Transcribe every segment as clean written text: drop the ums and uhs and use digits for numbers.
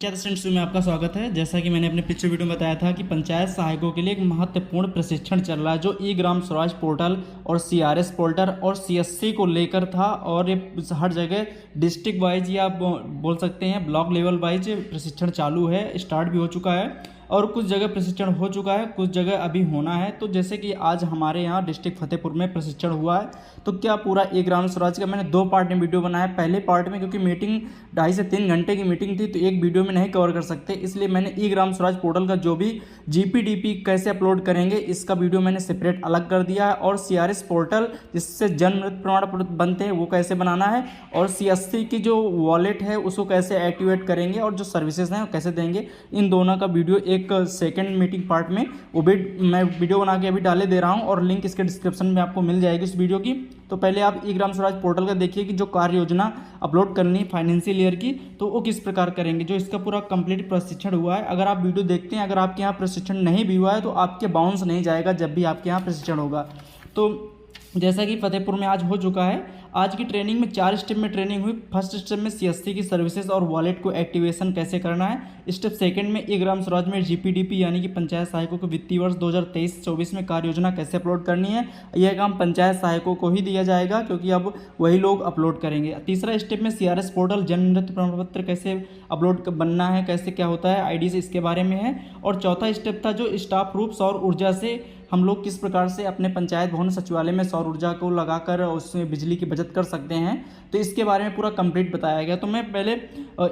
क्या स्टूडेंट्स में आपका स्वागत है। जैसा कि मैंने अपने पिछले वीडियो में बताया था कि पंचायत सहायकों के लिए एक महत्वपूर्ण प्रशिक्षण चल रहा है जो ई ग्राम स्वराज पोर्टल और सीआरएस पोर्टल और सीएससी को लेकर था। और ये हर जगह डिस्ट्रिक्ट वाइज या बोल सकते हैं ब्लॉक लेवल वाइज प्रशिक्षण चालू है, स्टार्ट भी हो चुका है और कुछ जगह प्रशिक्षण हो चुका है, कुछ जगह अभी होना है। तो जैसे कि आज हमारे यहाँ डिस्ट्रिक्ट फतेहपुर में प्रशिक्षण हुआ है, तो क्या पूरा ई ग्राम स्वराज का मैंने 2 पार्ट में वीडियो बनाया। पहले पार्ट में क्योंकि मीटिंग 2.5 से 3 घंटे की मीटिंग थी तो एक वीडियो में नहीं कवर कर सकते, इसलिए मैंने ई ग्राम स्वराज पोर्टल का जो भी जीपीडीपी कैसे अपलोड करेंगे इसका वीडियो मैंने सेपरेट अलग कर दिया है। और सीआरएस पोर्टल जिससे जन्म मृत्यु प्रमाण पत्र बनते हैं वो कैसे बनाना है, और सीएससी की जो वॉलेट है उसको कैसे एक्टिवेट करेंगे और जो सर्विसेज हैं वो कैसे देंगे, इन दोनों का वीडियो एक सेकंड मीटिंग पार्ट में वो भी मैं वीडियो बना के अभी डाले दे रहा हूँ और लिंक इसके डिस्क्रिप्शन में आपको मिल जाएगी इस वीडियो की। तो पहले आप ई ग्राम स्वराज पोर्टल का देखिए कि जो कार्य योजना अपलोड करनी है फाइनेंशियल ईयर की तो वो किस प्रकार करेंगे, जो इसका पूरा कंप्लीट प्रशिक्षण हुआ है। अगर आप वीडियो देखते हैं, अगर आपके यहाँ प्रशिक्षण नहीं भी हुआ है तो आपके बाउंस नहीं जाएगा जब भी आपके यहाँ प्रशिक्षण होगा। तो जैसा कि फतेहपुर में आज हो चुका है, आज की ट्रेनिंग में 4 स्टेप में ट्रेनिंग हुई। फर्स्ट स्टेप में सीएससी की सर्विसेज और वॉलेट को एक्टिवेशन कैसे करना है। स्टेप सेकंड में ई ग्राम स्वराज में जीपीडीपी यानी कि पंचायत सहायकों को वित्तीय वर्ष 2023-24 में कार्य योजना कैसे अपलोड करनी है। यह काम पंचायत सहायकों को ही दिया जाएगा क्योंकि अब वही लोग अपलोड करेंगे। तीसरा स्टेप में सीआरएस पोर्टल जन्म मृत्यु प्रमाण पत्र कैसे अपलोड बनना है, कैसे क्या होता है आईडी से, इसके बारे में है। और चौथा स्टेप था जो स्टाफ रूप सौर ऊर्जा से हम लोग किस प्रकार से अपने पंचायत भवन सचिवालय में सौर ऊर्जा को लगाकर उसमें बिजली की बचत कर सकते हैं, तो इसके बारे में पूरा कंप्लीट बताया गया। तो मैं पहले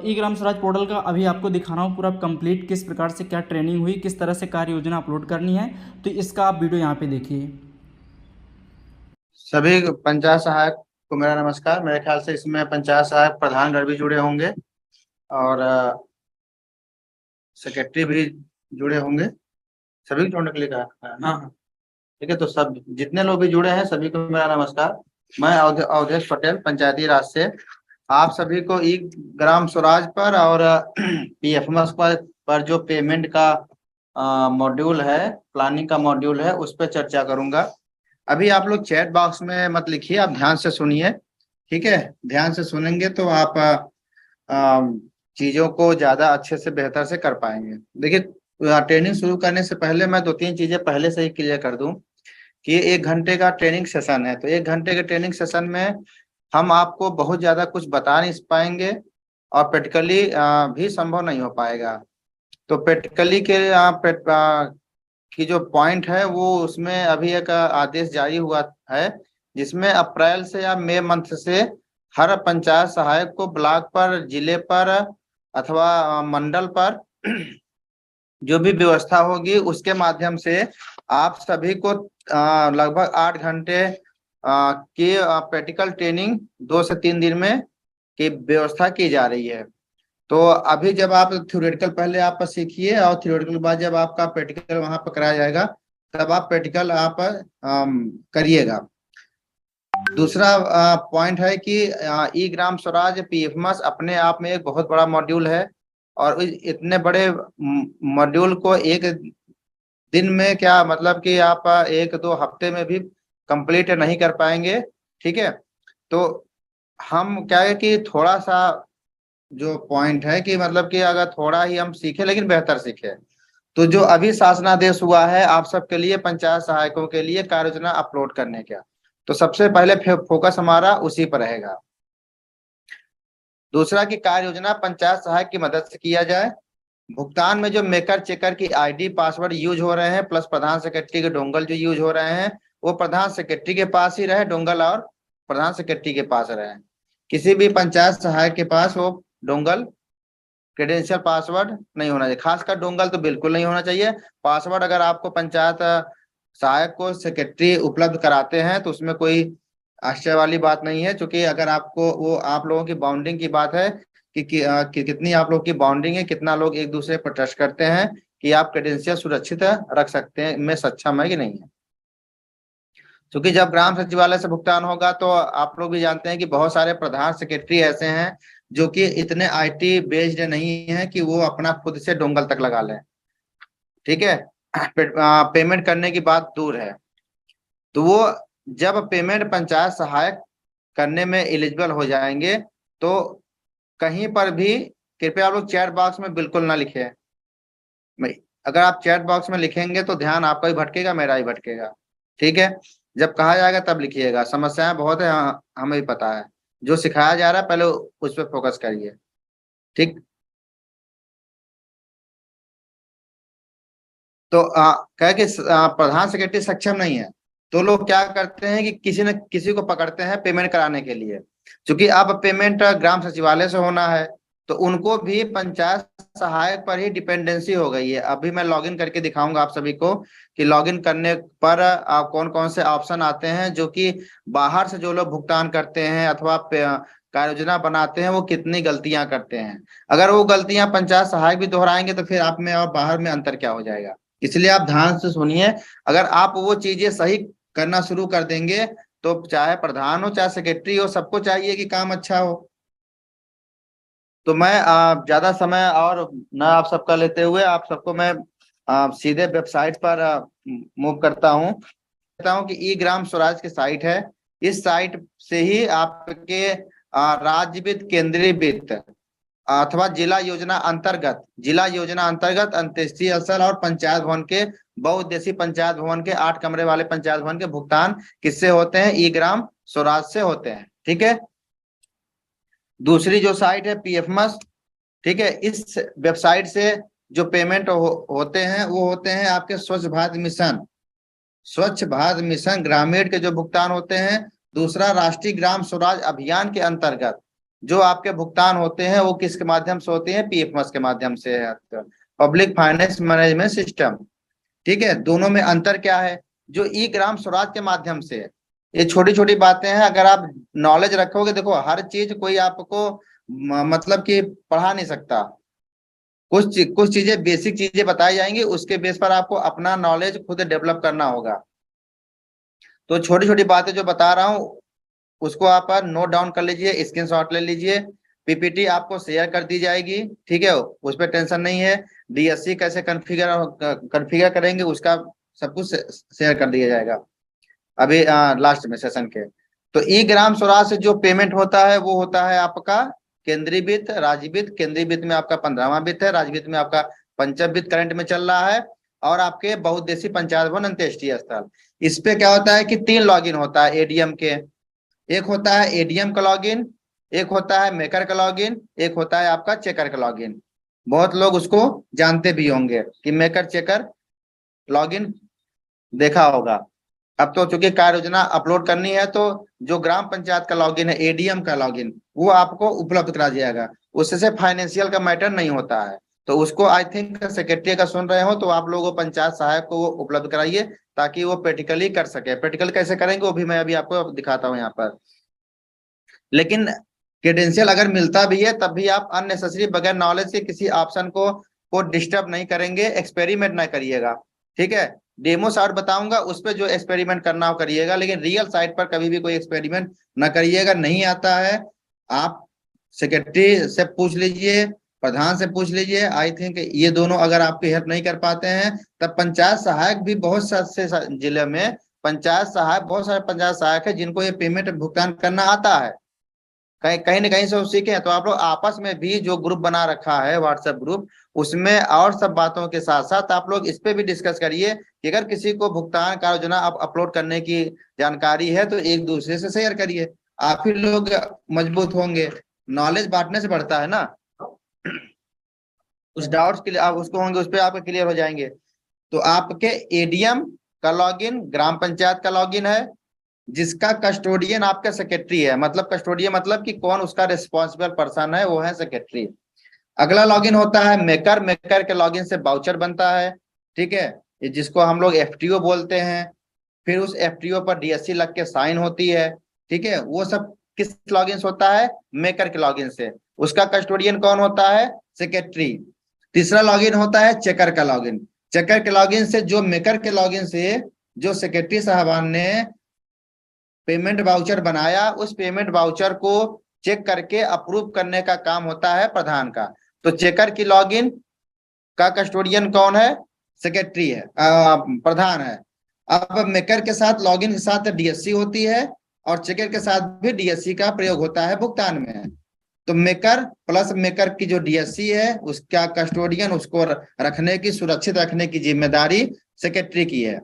ई ग्राम स्वराज पोर्टल का अभी आपको दिखा रहा हूँ पूरा कंप्लीट किस प्रकार से क्या ट्रेनिंग हुई, किस तरह से कार्य योजना अपलोड करनी है। तो इसका आप वीडियो यहाँ पे देखिए। सभी पंचायत सहायक को मेरा नमस्कार। मेरे ख्याल से इसमें पंचायत सहायक प्रधानगण भी जुड़े होंगे और सेक्रेटरी भी जुड़े होंगे। सभी को जोड़ने के लिए कहा है। हाँ, ठीक है। तो सब जितने लोग भी जुड़े हैं सभी को मेरा नमस्कार। मैं अवधेश पटेल पंचायती राज से आप सभी को ई ग्राम स्वराज पर और पीएफएमएस पर जो पेमेंट का मॉड्यूल है, प्लानिंग का मॉड्यूल है, उस पर चर्चा करूंगा। अभी आप लोग चैट बॉक्स में मत लिखिए, आप ध्यान से सुनिए, ठीक है। ध्यान से सुनेंगे तो आप चीजों को ज्यादा अच्छे से बेहतर से कर पाएंगे। देखिए, ट्रेनिंग शुरू करने से पहले मैं 2-3 चीजें पहले से ही क्लियर कर दूं कि 1 घंटे का ट्रेनिंग सेशन है। तो 1 घंटे के ट्रेनिंग सेशन में हम आपको बहुत ज्यादा कुछ बता नहीं पाएंगे और प्रैक्टिकली भी संभव नहीं हो पाएगा। तो प्रैक्टिकली की जो पॉइंट है वो उसमें अभी एक आदेश जारी हुआ है जिसमें अप्रैल से या मई मंथ से हर पंचायत सहायक को ब्लॉक पर, जिले पर अथवा मंडल पर जो भी व्यवस्था होगी उसके माध्यम से आप सभी को लगभग 8 घंटे की प्रैक्टिकल ट्रेनिंग 2 से 3 दिन में की व्यवस्था की जा रही है। तो अभी जब आप थ्योरेटिकल पहले आप सीखिए और थ्योरेटिकल बाद जब आपका प्रैक्टिकल वहां पर कराया जाएगा तब आप प्रैक्टिकल आप करिएगा। दूसरा पॉइंट है कि ई ग्राम स्वराज पीएफएमएस अपने आप में एक बहुत बड़ा मॉड्यूल है और इतने बड़े मॉड्यूल को एक दिन में क्या मतलब कि आप 1-2 हफ्ते में भी कंप्लीट नहीं कर पाएंगे, ठीक है। तो हम क्या है कि थोड़ा सा जो पॉइंट है कि मतलब कि अगर थोड़ा ही हम सीखे लेकिन बेहतर सीखे, तो जो अभी शासनादेश हुआ है आप सबके लिए पंचायत सहायकों के लिए कार्य योजना अपलोड करने का, तो सबसे पहले फोकस हमारा उसी पर रहेगा। दूसरा कि कार्य योजना पंचायत सहायक की मदद से किया जाए। भुगतान में जो मेकर चेकर की आईडी पासवर्ड यूज हो रहे हैं प्लस प्रधान सेक्रेटरी के डोंगल जो यूज हो रहे हैं वो प्रधान सेक्रेटरी के पास ही रहे, डोंगल और प्रधान सेक्रेटरी के पास रहे। किसी भी पंचायत सहायक के पास वो डोंगल क्रेडेंशियल पासवर्ड नहीं होना चाहिए, खासकर डोंगल तो बिल्कुल नहीं होना चाहिए। पासवर्ड अगर आपको पंचायत सहायक को सेक्रेटरी उपलब्ध कराते हैं तो उसमें कोई आश्चर्य वाली बात नहीं है, क्योंकि अगर आपको वो आप लोगों की बाउंडिंग की बात है कि कितनी आप लोग की बाउंडिंग है, कितना लोग एक दूसरे पर ट्रस्ट करते हैं कि आप क्रेडेंशियल सुरक्षित रख सकते हैं में सक्षम है कि नहीं है। क्योंकि जब ग्राम सचिवालय से भुगतान होगा तो आप लोग भी जानते हैं कि बहुत सारे प्रधान सेक्रेटरी ऐसे हैं जो कि इतने आईटी बेस्ड नहीं है कि वो अपना खुद से डोंगल तक लगा लें, ठीक है। पेमेंट करने की बात दूर है। तो वो जब पेमेंट पंचायत सहायक करने में एलिजिबल हो जाएंगे तो कहीं पर भी कृपया आप लोग चैट बॉक्स में बिल्कुल ना लिखें। अगर आप चैट बॉक्स में लिखेंगे तो ध्यान आपका ही भटकेगा, मेरा ही भटकेगा। ठीक है, जब कहा जाएगा तब लिखिएगा। समस्याएं बहुत है, हमें भी पता है। जो सिखाया जा रहा है पहले उस पर फोकस करिए। ठीक। तो कह के प्रधान सेक्रेटरी सक्षम नहीं है, तो लोग क्या करते हैं कि किसी न किसी को पकड़ते हैं पेमेंट कराने के लिए। क्योंकि अब पेमेंट ग्राम सचिवालय से होना है, तो उनको भी पंचायत सहायक पर ही डिपेंडेंसी हो गई है। अभी मैं लॉगिन करके दिखाऊंगा आप सभी को कि लॉगिन करने पर कौन कौन से ऑप्शन आते हैं, जो कि बाहर से जो लोग भुगतान करते हैं अथवा कार्य योजना बनाते हैं वो कितनी गलतियां करते हैं। अगर वो गलतियां पंचायत सहायक भी दोहराएंगे तो फिर आप में और बाहर में अंतर क्या हो जाएगा। इसलिए आप ध्यान से सुनिए। अगर आप वो चीजें सही करना शुरू कर देंगे तो चाहे प्रधान हो चाहे सेक्रेटरी हो, सबको चाहिए कि काम अच्छा हो। तो मैं ज्यादा समय और न आप सबका लेते हुए आप सबको मैं सीधे वेबसाइट पर मूव करता हूँ। कहता हूँ कि ई ग्राम स्वराज की साइट है। इस साइट से ही आपके राज्य वित्त, केंद्रीय वित्त अथवा जिला योजना अंतर्गत अंत्येष्टि स्थल और पंचायत भवन के बहुउद्देशीय पंचायत भवन के 8 कमरे वाले पंचायत भवन के भुगतान किससे होते हैं? ई ग्राम स्वराज से होते हैं। ठीक है। दूसरी जो साइट है पीएफएमएस। ठीक है, इस वेबसाइट से जो पेमेंट होते हैं वो होते हैं आपके स्वच्छ भारत मिशन ग्रामीण के जो भुगतान होते हैं। दूसरा राष्ट्रीय ग्राम स्वराज अभियान के अंतर्गत जो आपके भुगतान होते हैं वो किसके माध्यम से होते हैं? पीएफएमएस के माध्यम से है, पब्लिक फाइनेंस मैनेजमेंट सिस्टम। ठीक है, दोनों में अंतर क्या है? जो ई ग्राम स्वराज के माध्यम से है, ये छोटी छोटी बातें हैं, अगर आप नॉलेज रखोगे, देखो हर चीज कोई आपको मतलब कि पढ़ा नहीं सकता। कुछ चीजें बेसिक चीजें बताई जाएंगी, उसके बेस पर आपको अपना नॉलेज खुद डेवलप करना होगा। तो छोटी छोटी बातें जो बता रहा हूँ उसको आप नोट डाउन कर लीजिए, स्क्रीनशॉट ले लीजिए। पीपीटी आपको शेयर कर दी जाएगी। ठीक है, उस पर टेंशन नहीं है। डीएससी कैसे कॉन्फ़िगर करेंगे उसका सब कुछ शेयर कर दिया जाएगा अभी लास्ट में सेशन के। तो ई ग्राम स्वराज से जो पेमेंट होता है वो होता है आपका केंद्रीय वित्त, राज्य वित्त। केंद्रीय वित्त में आपका 15वां वित्त है, राज्य वित्त में आपका पंचम वित्त करंट में चल रहा है, और आपके बहुउद्देशीय पंचायत भवन अंत्येष्टि स्थल। इस पे क्या होता है कि 3 लॉगिन होता है एडीएम के। एक होता है एडीएम का लॉगिन, एक होता है मेकर का लॉगिन, एक होता है आपका चेकर का लॉगिन। बहुत लोग उसको जानते भी होंगे कि मेकर चेकर लॉगिन देखा होगा। अब तो चूंकि कार्य योजना अपलोड करनी है तो जो ग्राम पंचायत का लॉगिन है, एडीएम का लॉगिन, वो आपको उपलब्ध करा जाएगा। उससे फाइनेंशियल का मैटर नहीं होता है। तो उसको आई थिंक सेक्रेटरी का सुन रहे हो तो आप लोगों को पंचायत सहायक को वो उपलब्ध कराइए ताकि वो प्रैक्टिकली कर सके। प्रैक्टिकल कैसे करेंगे वो भी मैं अभी आपको दिखाता हूँ यहाँ पर। लेकिन क्रेडेंशियल अगर मिलता भी है तब भी आप अननेसेसरी बगैर नॉलेज के किसी ऑप्शन को डिस्टर्ब नहीं करेंगे, एक्सपेरिमेंट ना करिएगा। ठीक है, डेमो साइट बताऊंगा उस पर जो एक्सपेरिमेंट करना हो करिएगा, लेकिन रियल साइट पर कभी भी कोई एक्सपेरिमेंट ना करिएगा। नहीं आता है आप सेक्रेटरी से पूछ लीजिए, प्रधान से पूछ लीजिए। आई थिंक ये दोनों अगर आपकी हेल्प नहीं कर पाते हैं तब पंचायत सहायक भी बहुत से जिले में बहुत सारे पंचायत सहायक है जिनको ये पेमेंट भुगतान करना आता है। कहीं कहीं न कहीं से वो सीखे। तो आप लोग आपस में भी जो ग्रुप बना रखा है व्हाट्सएप ग्रुप, उसमें और सब बातों के साथ साथ आप लोग इस पे भी डिस्कस करिए कि अगर किसी को भुगतान कार्य योजना आप अपलोड करने की जानकारी है तो एक दूसरे से शेयर करिए। आप ही लोग मजबूत होंगे। नॉलेज बांटने से बढ़ता है ना। उस डाउट्स के लिए आप उसको होंगे उस पर आपके क्लियर हो जाएंगे। तो आपके एडीएम का लॉगिन ग्राम पंचायत का लॉगिन है, जिसका कस्टोडियन आपका सेक्रेटरी है। मतलब कस्टोडियन मतलब कि कौन उसका रिस्पॉन्सिबल पर्सन है, वो है सेक्रेटरी। अगला लॉगिन होता है मेकर। मेकर के लॉगिन से बाउचर बनता है। ठीक है, ये जिसको हम लोग एफटीओ बोलते हैं। फिर उस एफटीओ पर डीएससी लग के साइन होती है। ठीक है, वो सब किस लॉगिन से होता है? मेकर के लॉगिन से। उसका कस्टोडियन कौन होता है? सेक्रेटरी। तीसरा लॉगिन होता है चेकर का लॉगिन। चेकर के लॉगिन से जो मेकर के लॉगिन से जो सेक्रेटरी साहबान ने पेमेंट वाउचर बनाया, उस पेमेंट वाउचर को चेक करके अप्रूव करने का काम होता है प्रधान का। तो चेकर की लॉगिन का कस्टोडियन कौन है? सेक्रेटरी है, प्रधान है। अब मेकर के साथ लॉगिन के साथ डीएससी होती है और चेकर के साथ भी डीएससी का प्रयोग होता है भुगतान में। तो मेकर प्लस मेकर की जो डीएससी है उसका कस्टोडियन, उसको रखने की, सुरक्षित रखने की जिम्मेदारी सेक्रेटरी की है।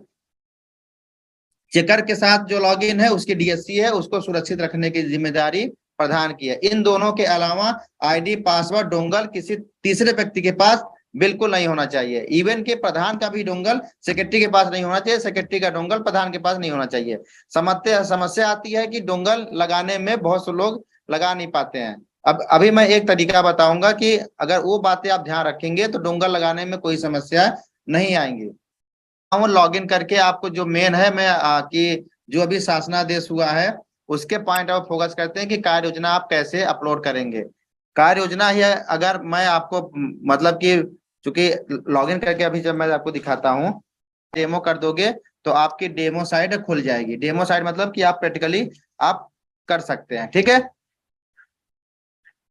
चेकर के साथ जो लॉगिन है उसकी डीएससी है, उसको सुरक्षित रखने की जिम्मेदारी प्रधान की है। इन दोनों के अलावा आईडी पासवर्ड डोंगल किसी तीसरे व्यक्ति के पास बिल्कुल नहीं होना चाहिए। इवन के प्रधान का भी डोंगल सेक्रेटरी के पास नहीं होना चाहिए, सेक्रेटरी का डोंगल प्रधान के पास नहीं होना चाहिए। समस्या आती है कि डोंगल लगाने में बहुत से लोग लगा नहीं पाते हैं। अब अभी मैं एक तरीका बताऊंगा कि अगर वो बातें आप ध्यान रखेंगे तो डोंगल लगाने में कोई समस्या नहीं आएंगी। लॉगिन करके आपको जो मेन है मैं कि जो अभी शासनादेश हुआ है उसके पॉइंट ऑफ फोकस करते हैं कि कार्य योजना आप कैसे अपलोड करेंगे। कार्य योजना ही अगर मैं आपको मतलब कि चूंकि लॉगिन करके अभी जब मैं आपको दिखाता हूँ, डेमो कर दोगे तो आपकी डेमो साइट खुल जाएगी। डेमो साइट मतलब कि आप प्रैक्टिकली आप कर सकते हैं, ठीक है।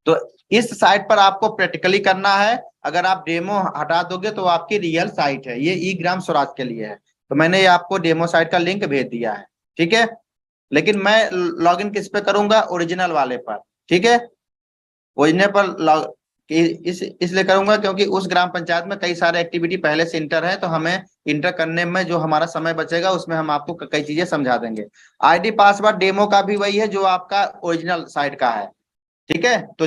तो इस साइट पर आपको प्रैक्टिकली करना है। अगर आप डेमो हटा दोगे तो आपकी रियल साइट है, ये ई ग्राम स्वराज के लिए है। तो मैंने ये आपको डेमो साइट का लिंक भेज दिया है, ठीक है। लेकिन मैं लॉगिन किस पे करूंगा, ओरिजिनल वाले पर, ठीक है। ओरिजिनल पर लॉग इसलिए करूंगा क्योंकि उस ग्राम पंचायत में कई सारे एक्टिविटी पहले से इंटर है, तो हमें इंटर करने में जो हमारा समय बचेगा उसमें हम आपको कई चीजें समझा देंगे। आईडी पासवर्ड डेमो का भी वही है जो आपका ओरिजिनल साइट का है, ठीक है। तो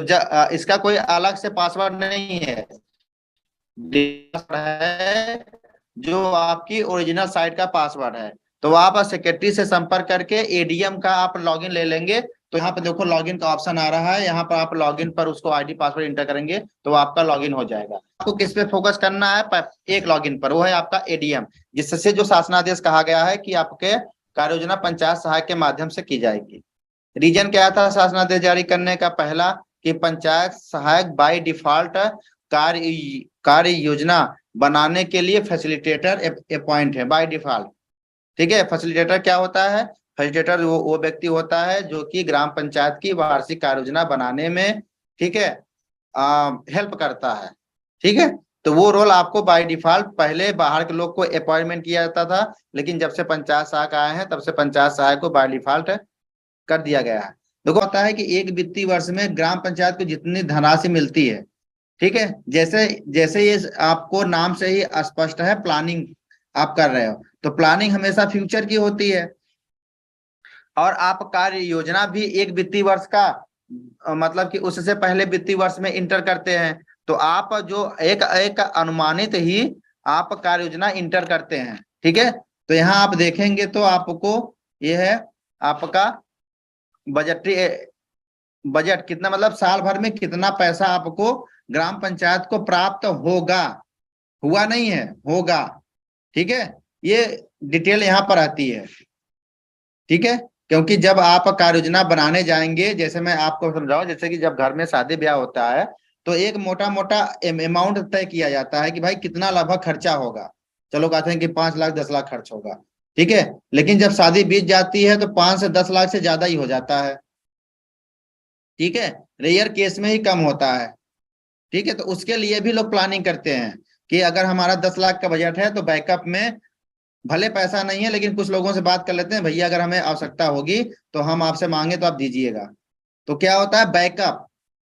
इसका कोई अलग से पासवर्ड नहीं है, जो आपकी ओरिजिनल साइट का पासवर्ड है। तो आप सेक्रेटरी से संपर्क करके एडीएम का आप लॉगिन ले लेंगे। तो यहाँ पे देखो लॉगिन का ऑप्शन आ रहा है, यहाँ पर आप लॉगिन पर उसको आईडी पासवर्ड इंटर करेंगे तो आपका लॉगिन हो जाएगा। आपको किस पे फोकस करना है, एक लॉगिन पर, वो है आपका एडीएम, जिससे जो शासनादेश कहा गया है कि आपके कार्य योजना पंचायत सहायक के माध्यम से की जाएगी। रीजन क्या था शासनादेश जारी करने का, पहला कि पंचायत सहायक बाय डिफॉल्ट कार्य योजना बनाने के लिए फैसिलिटेटर अपॉइंट है बाय डिफॉल्ट, ठीक है। फैसिलिटेटर क्या होता है, फैसिलिटेटर वो व्यक्ति होता है जो कि ग्राम पंचायत की वार्षिक कार्य योजना बनाने में, ठीक है, हेल्प करता है, ठीक है। तो वो रोल आपको बाय डिफॉल्ट, पहले बाहर के लोग को अपॉइंटमेंट किया जाता था, लेकिन जब से पंचायत सहायक आए हैं तब से पंचायत सहायक को बाय डिफॉल्ट कर दिया गया है। देखो होता है कि एक वित्तीय वर्ष में ग्राम पंचायत को जितनी धनराशि मिलती है, ठीक है, जैसे जैसे ये आपको नाम से ही स्पष्ट है, प्लानिंग आप कर रहे हो, तो प्लानिंग हमेशा फ्यूचर की होती है। और आप कार्य योजना भी एक वित्तीय वर्ष का मतलब कि उससे पहले वित्तीय वर्ष में इंटर करते हैं। तो आप जो एक एक अनुमानित ही आप कार्य योजना इंटर करते हैं, ठीक है। तो यहाँ आप देखेंगे तो आपको ये है आपका बजट कितना, मतलब साल भर में कितना पैसा आपको ग्राम पंचायत को प्राप्त होगा, हुआ नहीं है, होगा, ठीक है। ये डिटेल यहाँ पर आती है, ठीक है। क्योंकि जब आप कार्य योजना बनाने जाएंगे, जैसे मैं आपको समझाऊं, जैसे कि जब घर में शादी ब्याह होता है तो एक मोटा मोटा अमाउंट तय किया जाता है कि भाई कितना लगभग खर्चा होगा। चलो कहते हैं कि 5 लाख 10 लाख खर्च होगा, ठीक है। लेकिन जब शादी बीत जाती है तो 5 से 10 लाख से ज्यादा ही हो जाता है, ठीक है। रेयर केस में ही कम होता है, ठीक है। तो उसके लिए भी लोग प्लानिंग करते हैं कि अगर हमारा 10 लाख का बजट है तो बैकअप में भले पैसा नहीं है, लेकिन कुछ लोगों से बात कर लेते हैं, भैया अगर हमें आवश्यकता होगी तो हम आपसे मांगे तो आप दीजिएगा। तो क्या होता है, बैकअप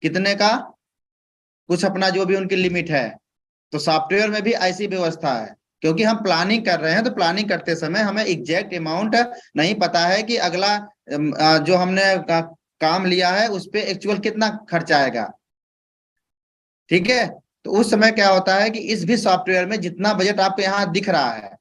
कितने का, कुछ अपना जो भी उनकी लिमिट है। तो सॉफ्टवेयर में भी ऐसी व्यवस्था है, क्योंकि हम प्लानिंग कर रहे हैं तो प्लानिंग करते समय हमें एग्जैक्ट अमाउंट नहीं पता है कि अगला जो हमने काम लिया है उस पर एक्चुअल कितना खर्च आएगा, ठीक है। तो उस समय क्या होता है कि इस भी सॉफ्टवेयर में जितना बजट आपको यहाँ दिख रहा है,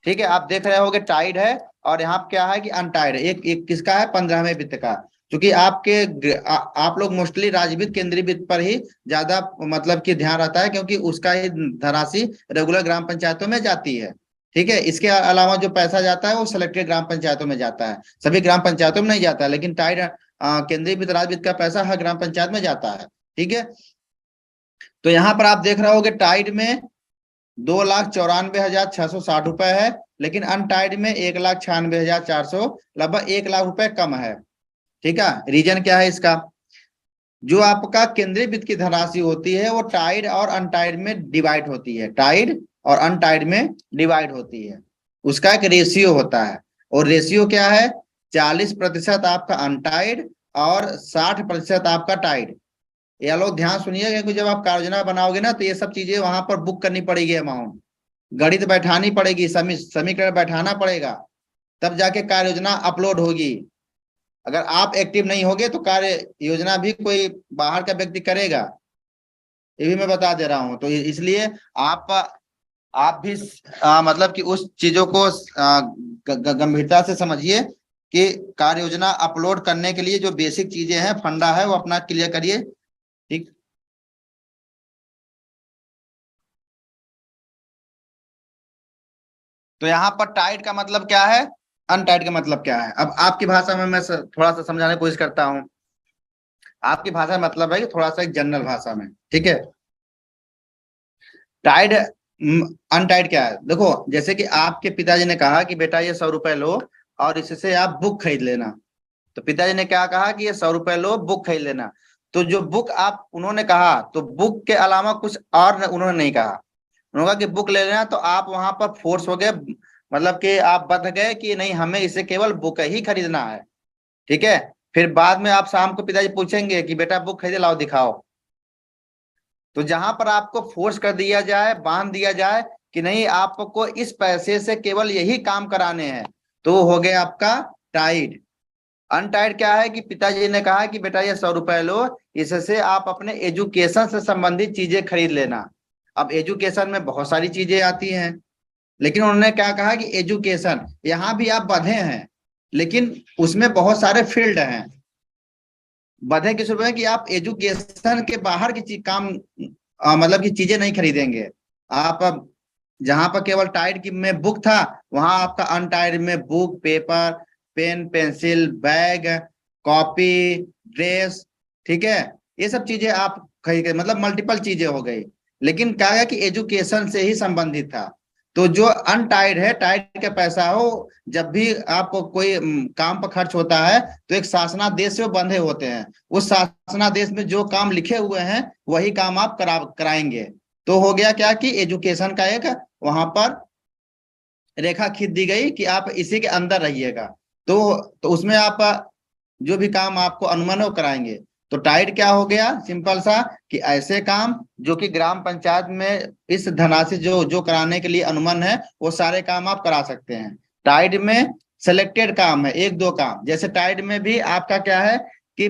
ठीक है, आप देख रहे होगे टाइड है और यहाँ क्या है कि अनटाइड है। एक किसका है, 15वें वित्त का। क्योंकि आप लोग मोस्टली राज्य वित्त केंद्रीय वित्त पर ही ज्यादा मतलब कि ध्यान रहता है, क्योंकि उसका ही धनराशि रेगुलर ग्राम पंचायतों में जाती है, ठीक है। इसके अलावा जो पैसा जाता है वो सिलेक्टेड ग्राम पंचायतों में जाता है, सभी ग्राम पंचायतों में नहीं जाता है। लेकिन टाइड केंद्रीय वित्त राज्य वित्त का पैसा हर ग्राम पंचायत में जाता है, ठीक है। तो यहाँ पर आप देख रहे होगे टाइड में 2,94,660 रुपए है, लेकिन अनटाइड में 1,96,400, लगभग 1 लाख रुपए कम है, ठीक है। रीजन क्या है इसका, जो आपका केंद्रीय वित्त की धनराशि होती है वो टाइड और अनटाइड में डिवाइड होती है, टाइड और अनटाइड में डिवाइड होती है। उसका एक रेशियो होता है, और रेशियो क्या है, 40% आपका अनटाइड और 60% आपका टाइड। ये लोग ध्यान सुनिएगा कि जब आप कार्य योजना बनाओगे ना तो ये सब चीजें वहां पर बुक करनी पड़ेगी, अमाउंट गणित बैठानी पड़ेगी, समीकरण बैठाना पड़ेगा, तब जाके कार्य योजना अपलोड होगी। अगर आप एक्टिव नहीं होगे तो कार्य योजना भी कोई बाहर का व्यक्ति करेगा, ये भी मैं बता दे रहा हूं। तो इसलिए आप भी मतलब कि उस चीजों को गंभीरता से समझिए कि कार्य योजना अपलोड करने के लिए जो बेसिक चीजें हैं, फंडा है, वो अपना क्लियर करिए। ठीक, तो यहाँ पर टाइट का मतलब क्या है, अनटाइट का मतलब क्या है, अब आपकी भाषा में मैं थोड़ा सा समझाने की कोशिश करता हूँ। आपकी भाषा में मतलब है कि थोड़ा सा एक जनरल भाषा में, ठीक है। टाइड अनटाइड क्या है, देखो जैसे कि आपके पिताजी ने कहा कि बेटा ये 100 रुपए लो और इससे आप बुक खरीद लेना। तो पिताजी ने क्या कहा कि ये 100 रुपए लो, बुक खरीद लेना। तो जो बुक आप उन्होंने कहा, तो बुक के अलावा कुछ और उन्होंने नहीं कहा। उन्होंने कहा कि बुक ले लेना, तो आप वहां पर फोर्स हो गए, मतलब कि आप बंध गए कि नहीं, हमें इसे केवल बुक ही खरीदना है। ठीक है। फिर बाद में आप शाम को पिताजी पूछेंगे कि बेटा बुक खरीदे, लाओ दिखाओ। तो जहां पर आपको फोर्स कर दिया जाए, बांध दिया जाए कि नहीं आपको इस पैसे से केवल यही काम कराने हैं, तो हो गया आपका टाइड। अनटाइड क्या है कि पिताजी ने कहा कि बेटा ये 100 रुपए लो, इससे आप अपने एजुकेशन से संबंधित चीजें खरीद लेना। अब एजुकेशन में बहुत सारी चीजें आती हैं, लेकिन उन्होंने क्या कहा कि एजुकेशन, यहाँ भी आप बंधे हैं, लेकिन उसमें बहुत सारे फील्ड हैं। बंधे किस रूप में कि आप एजुकेशन के बाहर की चीज काम मतलब की चीजें नहीं खरीदेंगे आप। अब जहां पर केवल टाइड की में बुक था, वहां आपका अनटाइड में book, paper, pen, pencil, bag, copy, dress, ठीक है, ये सब चीजें आप खरीद, मतलब मल्टीपल चीजें हो गई। लेकिन क्या है कि एजुकेशन से ही संबंधित था। तो जो अनटाइड है, टाइड का पैसा हो, जब भी आपको कोई काम पर खर्च होता है तो एक शासनादेश से वो बंधे होते हैं। उस शासनादेश में जो काम लिखे हुए हैं वही काम आप कराएंगे। तो हो गया क्या कि एजुकेशन का एक वहां पर रेखा खींच दी गई कि आप इसी के अंदर रहिएगा। तो उसमें आप जो भी काम आपको अनुमन हो कराएंगे। तो टाइड क्या हो गया, सिंपल सा कि ऐसे काम जो कि ग्राम पंचायत में इस धनराशि जो जो कराने के लिए अनुमन है, वो सारे काम आप करा सकते हैं। टाइड में सिलेक्टेड काम है, एक दो काम, जैसे टाइड में भी आपका क्या है कि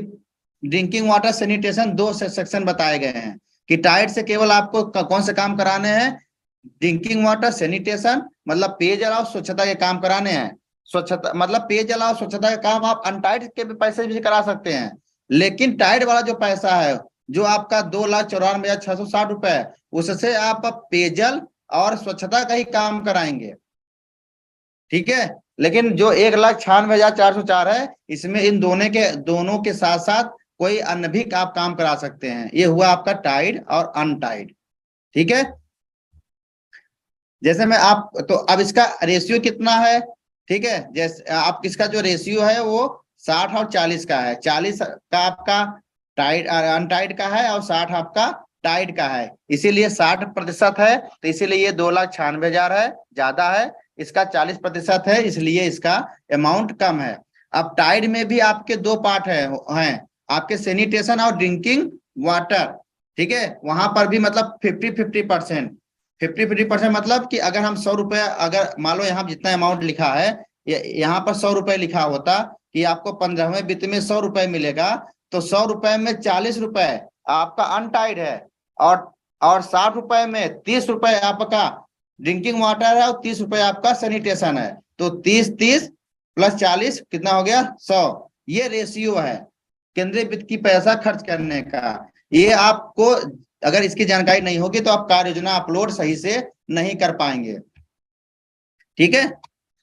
ड्रिंकिंग वाटर सैनिटेशन दो सेक्शन बताए गए हैं कि टाइड से केवल आपको कौन से काम कराने हैं, ड्रिंकिंग वाटर सैनिटेशन मतलब पेयजल और स्वच्छता के काम कराने हैं। स्वच्छता मतलब पेयजल और स्वच्छता का काम आप अनटाइड के भी पैसे भी करा सकते हैं। लेकिन टाइड वाला जो पैसा है, जो आपका 2,94,660 रुपए, उससे आप पेयजल और स्वच्छता का ही काम कराएंगे। ठीक है। लेकिन जो 1,96,404 है, इसमें इन दोनों के साथ साथ कोई अन्य भी आप काम करा सकते हैं। ये हुआ आपका टाइड और अनटाइड। ठीक है। जैसे मैं आप तो अब इसका रेशियो कितना है, ठीक है, जैसे आप इसका जो रेशियो है वो 60 और 40 का है। 40 का आपका टाइड अनटाइड का है और 60 आपका टाइड का है। इसीलिए 60% है, तो इसीलिए ये 2,96,000 है, ज्यादा है। इसका 40% है, इसलिए इसका अमाउंट कम है। अब टाइड में भी आपके दो पार्ट हैं आपके सैनिटेशन और ड्रिंकिंग वाटर। ठीक है, वहां पर भी मतलब 50-50%। 50-50% मतलब कि अगर हम 100 रुपए, अगर मान लो यहाँ जितना अमाउंट लिखा है, यहाँ पर 100 रुपए लिखा होता कि आपको 15वें वित्त में 100 रुपए मिलेगा, तो 100 रुपए में 40 रुपए आपका अनटाइड है, और 60 रुपए में 30 रुपए आपका ड्रिंकिंग वाटर है और 30 रुपए आपका सैनिटेशन है। तो 30 30 + 40 कितना हो गया, 100। ये रेशियो है केंद्रीय वित्त की पैसा खर्च करने का। ये आपको अगर इसकी जानकारी नहीं होगी तो आप कार्य योजना अपलोड सही से नहीं कर पाएंगे। ठीक है।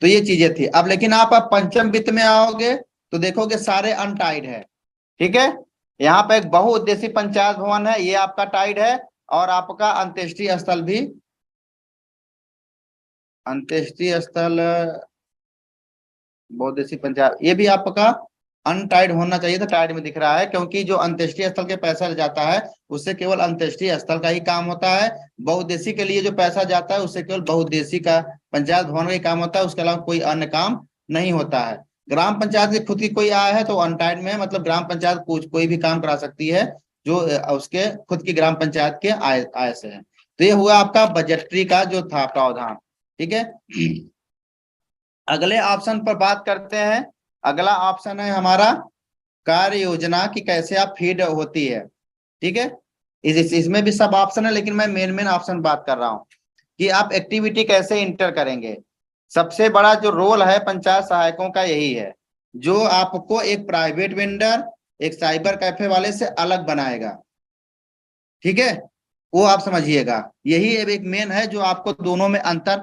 तो ये चीजें थी। अब लेकिन आप पंचम वित्त में आओगे तो देखोगे सारे अनटाइड है। ठीक है। यहाँ पे एक बहुउद्देशीय पंचायत भवन है, ये आपका टाइड है। और आपका अंत्येष्टि स्थल भी, अंत्येष्टि स्थल बहुउद्देशीय पंचायत, ये भी आपका अनटाइड होना चाहिए था, टाइड में दिख रहा है, क्योंकि जो अंत्येष्टि स्थल के पैसा जाता है उससे केवल अंत्येष्टि स्थल का ही काम होता है। बहुउद्देशीय के लिए जो पैसा जाता है उससे केवल बहुउद्देशीय का पंचायत भवन का ही काम होता है, उसके अलावा कोई अन्य काम नहीं होता है। ग्राम पंचायत की खुद की कोई आय है तो अनटाइड में, मतलब ग्राम पंचायत कोई भी काम करा सकती है जो उसके खुद की ग्राम पंचायत के आय से है। तो ये हुआ आपका बजटरी का जो था प्रावधान। ठीक है, अगले ऑप्शन पर बात करते हैं। अगला ऑप्शन है हमारा कार्य योजना की कैसे आप फीड होती है। ठीक है, इसमें भी सब ऑप्शन है, लेकिन मैं मेन ऑप्शन बात कर रहा हूं कि आप एक्टिविटी कैसे इंटर करेंगे। सबसे बड़ा जो रोल है पंचायत सहायकों का यही है, जो आपको एक प्राइवेट वेंडर, एक साइबर कैफे वाले से अलग बनाएगा। ठीक है, वो आप समझिएगा, यही एक मेन है जो आपको दोनों में अंतर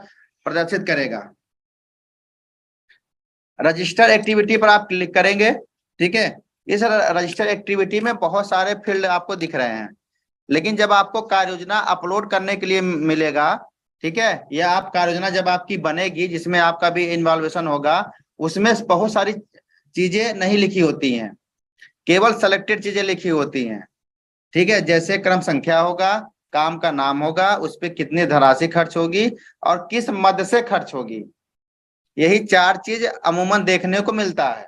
प्रदर्शित करेगा। रजिस्टर एक्टिविटी पर आप क्लिक करेंगे। ठीक है, इस रजिस्टर एक्टिविटी में बहुत सारे फील्ड आपको दिख रहे हैं, लेकिन जब आपको कार्य योजना अपलोड करने के लिए मिलेगा, ठीक है, या आप कार्य योजना जब आपकी बनेगी जिसमें आपका भी इन्वॉल्वेशन होगा, उसमें बहुत सारी चीजें नहीं लिखी होती हैं, केवल सेलेक्टेड चीजें लिखी होती हैं। ठीक है, जैसे क्रम संख्या होगा, काम का नाम होगा, उस पर कितनी धनराशि खर्च होगी और किस मद से खर्च होगी, यही 4 चीज अमूमन देखने को मिलता है।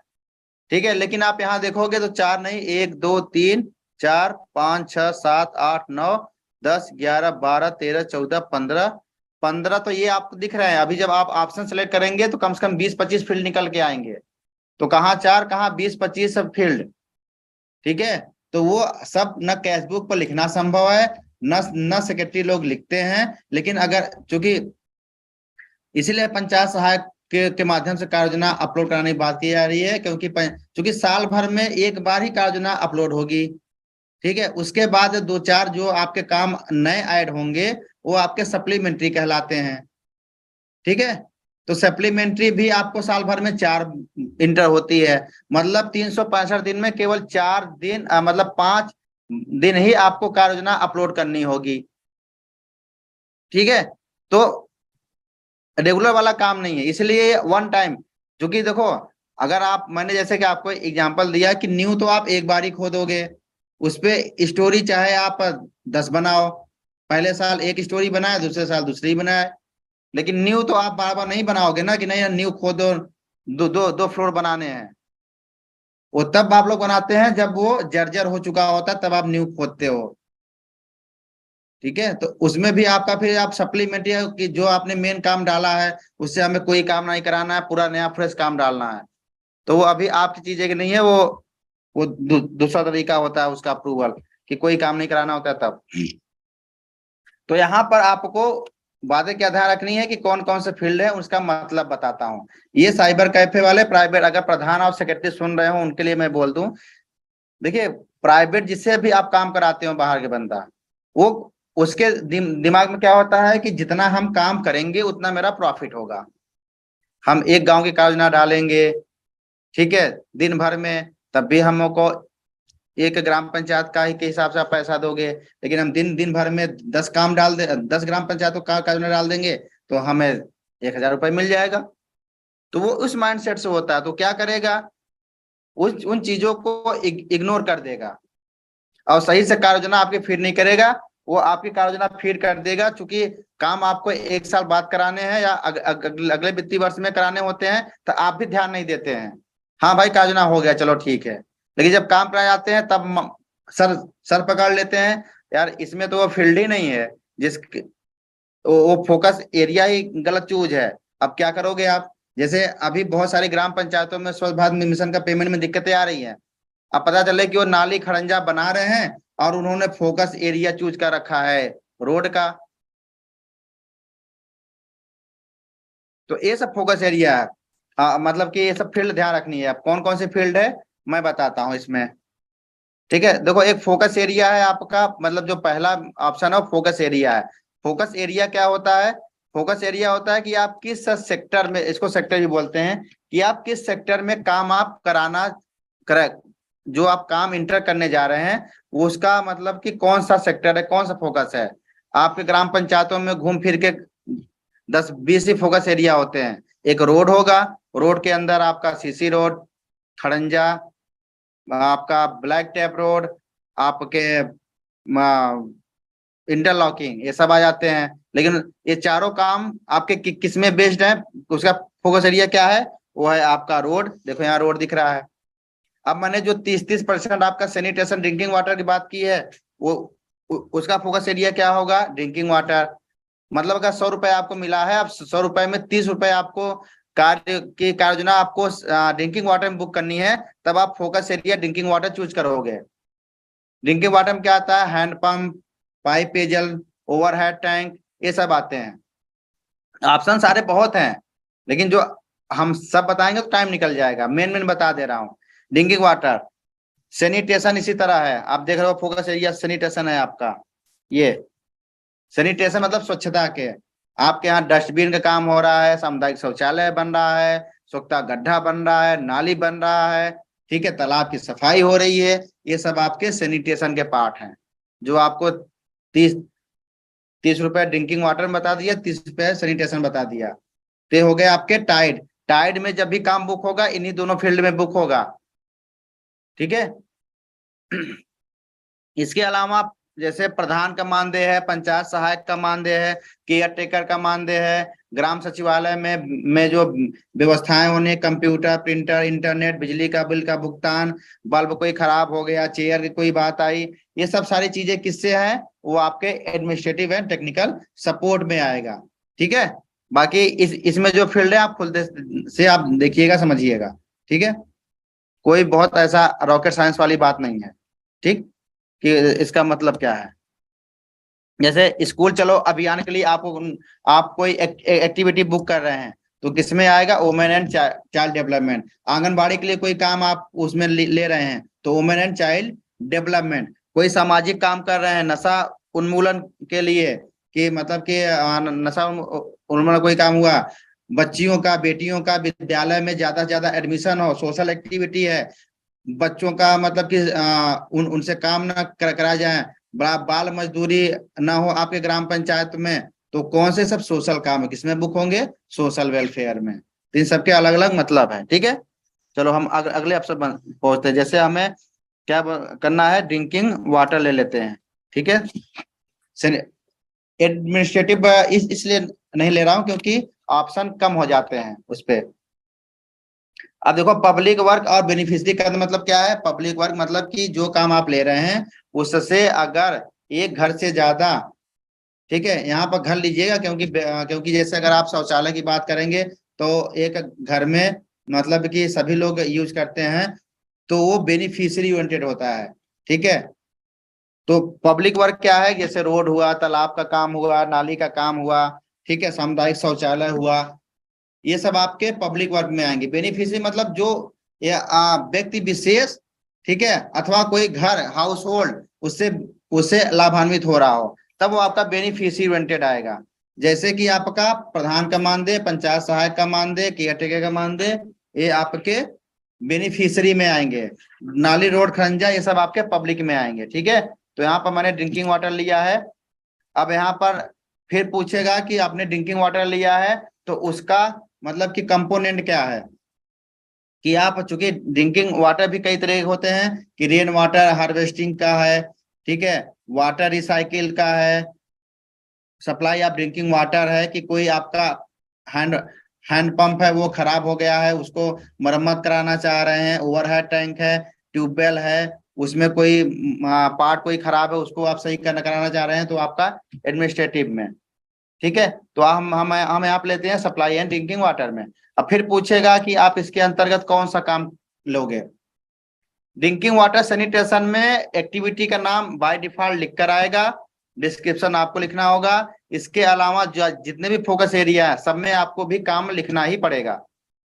ठीक है, लेकिन आप यहाँ देखोगे तो 4 नहीं, 1 2 3 4 5 6 7 8 9 10 11 12 13 14 15 तो ये आपको दिख रहे हैं। अभी जब आप ऑप्शन सेलेक्ट करेंगे तो कम से कम 20-25 फील्ड निकल के आएंगे। तो कहाँ 4 कहाँ 20-25 सब फील्ड। ठीक है, तो वो सब न कैशबुक पर लिखना संभव है, न सेक्रेटरी लोग लिखते हैं। लेकिन अगर चूंकि इसीलिए पंचायत सहायक के माध्यम से कार्य योजना अपलोड कराने की बात की जा रही है, क्योंकि साल भर में एक बार ही कार्य योजना अपलोड होगी। ठीक है, उसके बाद 2-4 जो आपके काम नए ऐड होंगे वो आपके सप्लीमेंट्री कहलाते हैं। ठीक है, तो सप्लीमेंट्री भी आपको साल भर में 4 इंटर होती है, मतलब 365 दिन में केवल 4 दिन मतलब 5 दिन ही आपको कार्य योजना अपलोड करनी होगी। ठीक है, तो रेगुलर वाला काम नहीं है, इसलिए वन टाइम। क्योंकि देखो, अगर आप, मैंने जैसे कि आपको एग्जांपल दिया कि न्यू तो आप एक बार ही खोदोगे, उस पे स्टोरी चाहे आप 10 बनाओ, पहले साल एक स्टोरी बनाए, दूसरे साल दूसरी बनाए, लेकिन न्यू तो आप बार बार नहीं बनाओगे ना कि नहीं न्यू खोदो, दो फ्लोर बनाने हैं। वो तब आप लोग बनाते हैं जब वो जर्जर हो चुका होता है, तब आप न्यू खोदते हो। ठीक है, तो उसमें भी आपका फिर आप सप्लीमेंट्री है कि जो आपने मेन काम डाला है उससे हमें कोई काम नहीं कराना है, पूरा नया फ्रेश काम डालना है। तो वो अभी आपकी चीज है कि नहीं है, वो दूसरा तरीका होता है उसका अप्रूवल, कि कोई काम नहीं कराना होता है तब। तो यहाँ पर आपको बातें क्या ध्यान रखनी है कि कौन कौन से फील्ड है उसका मतलब बताता हूँ। ये साइबर कैफे वाले प्राइवेट, अगर प्रधान और सेक्रेटरी सुन रहे हो उनके लिए मैं बोल दूं, देखिए प्राइवेट जिससे भी आप काम कराते हो बाहर के बंदा, वो उसके दिमाग में क्या होता है कि जितना हम काम करेंगे उतना मेरा प्रॉफिट होगा। हम एक गांव की कार्य योजना डालेंगे, ठीक है, दिन भर में, तब भी हमको एक ग्राम पंचायत का ही के हिसाब से आप पैसा दोगे। लेकिन हम दिन दिन भर में 10 काम डाल दे, 10 ग्राम पंचायतों का कार्य योजना डाल देंगे तो हमें 1,000 रुपये मिल जाएगा। तो वो उस माइंडसेट से होता है, तो क्या करेगा, उन चीजों को इग्नोर कर देगा और सही से कार्य योजना आपकी फीड नहीं करेगा। वो आपकी कार्य योजना फीड कर देगा, चूंकि काम आपको 1 साल बाद कराने हैं या अगले वित्तीय वर्ष में कराने होते हैं, तो आप भी ध्यान नहीं देते हैं। हाँ भाई कार्य योजना हो गया चलो ठीक है, लेकिन जब काम कराए जाते हैं तब सर पकड़ लेते हैं, यार इसमें तो वो फील्ड ही नहीं है, जिस वो फोकस एरिया ही गलत चूज है। अब क्या करोगे आप, जैसे अभी बहुत सारी ग्राम पंचायतों में स्वच्छ भारत मिशन का पेमेंट में दिक्कतें आ रही हैं। अब पता चले कि वो नाली खड़ंजा बना रहे हैं और उन्होंने फोकस एरिया चूज कर रखा है रोड का, तो ये सब फोकस एरिया है। मतलब कि ये सब फील्ड ध्यान रखनी है। अब कौन कौन सी फील्ड है मैं बताता हूँ इसमें। ठीक है, देखो एक फोकस एरिया है आपका, मतलब जो पहला ऑप्शन है फोकस एरिया है। फोकस एरिया क्या होता है, फोकस एरिया होता है कि आप किस सेक्टर में, इसको सेक्टर भी बोलते हैं, कि आप किस सेक्टर में काम आप कराना, कर जो आप काम इंटर करने जा रहे हैं वो उसका मतलब कि कौन सा सेक्टर है, कौन सा फोकस है। आपके ग्राम पंचायतों में घूम फिर के 10-20 ही फोकस एरिया होते हैं। एक रोड होगा, रोड के अंदर आपका सीसी रोड, खड़ंजा, आपका ब्लैक टैप रोड, आपके इंटरलॉकिंग, ये सब आ जाते हैं। लेकिन ये चारों काम आपके किस में बेस्ड है, उसका फोकस एरिया क्या है, वो है आपका रोड। देखो यहाँ रोड दिख रहा है। अब मैंने जो 30% आपका सैनिटेशन ड्रिंकिंग वाटर की बात की है, वो उसका फोकस एरिया क्या होगा, ड्रिंकिंग वाटर। मतलब अगर 100 रुपए आपको मिला है, अब 100 रुपए में 30 रुपए आपको कार्य की कार्य योजना आपको ड्रिंकिंग वाटर में बुक करनी है, तब आप focus area drinking water choose करोगे। ड्रिंकिंग वाटर में क्या आता है, हैंड पंप, पाइप पेयजल, ओवरहेड टैंक, ये सब आते हैं। ऑप्शन सारे बहुत हैं, लेकिन जो हम सब बताएंगे तो टाइम निकल जाएगा। मेन मेन बता दे रहा हूँ। ड्रिंकिंग वाटर, सैनिटेशन इसी तरह है, आप देख रहे हो फोकस एरिया सैनिटेशन है आपका। ये सैनिटेशन मतलब स्वच्छता के, आपके यहाँ डस्टबिन का काम हो रहा है, सामुदायिक शौचालय बन रहा है, स्वच्छता गड्ढा बन रहा है, नाली बन रहा है, ठीक है, तालाब की सफाई हो रही है, ये सब आपके सैनिटेशन के पार्ट हैं। जो आपको 30 रुपए ड्रिंकिंग वाटर में बता दिया, 30 रुपए सैनिटेशन बता दिया। तो ये हो गए आपके टाइड। टाइड में जब भी काम बुक होगा, इन्हीं दोनों फील्ड में बुक होगा, ठीक है। इसके अलावा जैसे प्रधान का मानदेय है, पंचायत सहायक का मानदेय है, केयर टेकर का मानदेय है, ग्राम सचिवालय में जो व्यवस्थाएं होने, कंप्यूटर, प्रिंटर, इंटरनेट, बिजली का बिल का भुगतान, बल्ब कोई खराब हो गया, चेयर की कोई बात आई, ये सब सारी चीजें किससे है, वो आपके एडमिनिस्ट्रेटिव एंड टेक्निकल सपोर्ट में आएगा, ठीक है। बाकी इसमें जो फील्ड है, आप खुद से आप देखिएगा, समझिएगा, ठीक है। कोई बहुत ऐसा रॉकेट साइंस वाली बात नहीं है, ठीक, कि इसका मतलब क्या है। जैसे स्कूल चलो अभियान के लिए आप कोई एक्टिविटी बुक कर रहे हैं, तो किसमें आएगा, women and child development. Anganwadi के लिए कोई काम आप उसमें ले रहे हैं, तो वुमेन एंड चाइल्ड डेवलपमेंट। कोई सामाजिक काम कर रहे हैं नशा उन्मूलन के लिए, कि मतलब कि नशा उन्मूलन कोई काम हुआ, बच्चियों का, बेटियों का विद्यालय में ज्यादा से ज्यादा एडमिशन हो, सोशल एक्टिविटी है, बच्चों का मतलब कि उनसे काम ना कराया जाए, बाल मजदूरी ना हो आपके ग्राम पंचायत में, तो कौन से सब सोशल काम है, किसमें बुक होंगे, सोशल वेलफेयर में। तो इन सबके अलग अलग मतलब है, ठीक है। चलो हम अगले अफसर पहुंचते हैं। जैसे हमें क्या करना है, ड्रिंकिंग वाटर ले लेते हैं, ठीक है। एडमिनिस्ट्रेटिव इसलिए नहीं ले रहा हूं क्योंकि ऑप्शन कम हो जाते हैं उस पर। अब देखो, पब्लिक वर्क और बेनिफिशियरी का मतलब क्या है। पब्लिक वर्क मतलब कि जो काम आप ले रहे हैं, उससे अगर एक घर से ज्यादा, ठीक है, यहाँ पर घर लीजिएगा, क्योंकि जैसे अगर आप शौचालय की बात करेंगे, तो एक घर में मतलब कि सभी लोग यूज करते हैं, तो वो बेनिफिशियरी ओरिएंटेड होता है, ठीक है। तो पब्लिक वर्क क्या है, जैसे रोड हुआ, तालाब का काम हुआ, नाली का काम हुआ, ठीक है, सामुदायिक शौचालय हुआ, ये सब आपके पब्लिक वर्क में आएंगे। बेनिफिशियरी मतलब जो व्यक्ति विशेष, ठीक है, अथवा कोई घर, हाउस होल्ड उससे उससे लाभान्वित हो रहा हो, तब वो आपका बेनिफिशियरी ओरिएंटेड आएगा। जैसे कि आपका प्रधान का मानदेय, पंचायत सहायक का मानदेय, केयरटेकर का मानदेय, ये आपके बेनिफिशियरी में आएंगे। नाली, रोड, खरंजा, ये सब आपके पब्लिक में आएंगे, ठीक है। तो यहाँ पर मैंने ड्रिंकिंग वाटर लिया है। अब यहाँ पर फिर पूछेगा कि आपने ड्रिंकिंग वाटर लिया है, तो उसका मतलब कि कंपोनेंट क्या है, कि आप चूंकि ड्रिंकिंग वाटर भी कई तरह के होते हैं, कि रेन वाटर हार्वेस्टिंग का है, ठीक है, वाटर रिसाइकिल का है, सप्लाई ऑफ ड्रिंकिंग वाटर है, कि कोई आपका हैंड हैंड पंप है वो खराब हो गया है, उसको मरम्मत कराना चाह रहे हैं, ओवरहेड टैंक है, ट्यूबवेल है, उसमें कोई पार्ट कोई खराब है, उसको आप सही कराना चाह रहे हैं, तो आपका एडमिनिस्ट्रेटिव में, ठीक है। तो हम यहाँ पे लेते हैं सप्लाई एंड ड्रिंकिंग वाटर में। अब फिर पूछेगा कि आप इसके अंतर्गत कौन सा काम लोगे। ड्रिंकिंग वाटर सैनिटेशन में एक्टिविटी का नाम बाय डिफॉल्ट लिख कर आएगा, डिस्क्रिप्शन आपको लिखना होगा। इसके अलावा जितने भी फोकस एरिया है, सब में आपको भी काम लिखना ही पड़ेगा,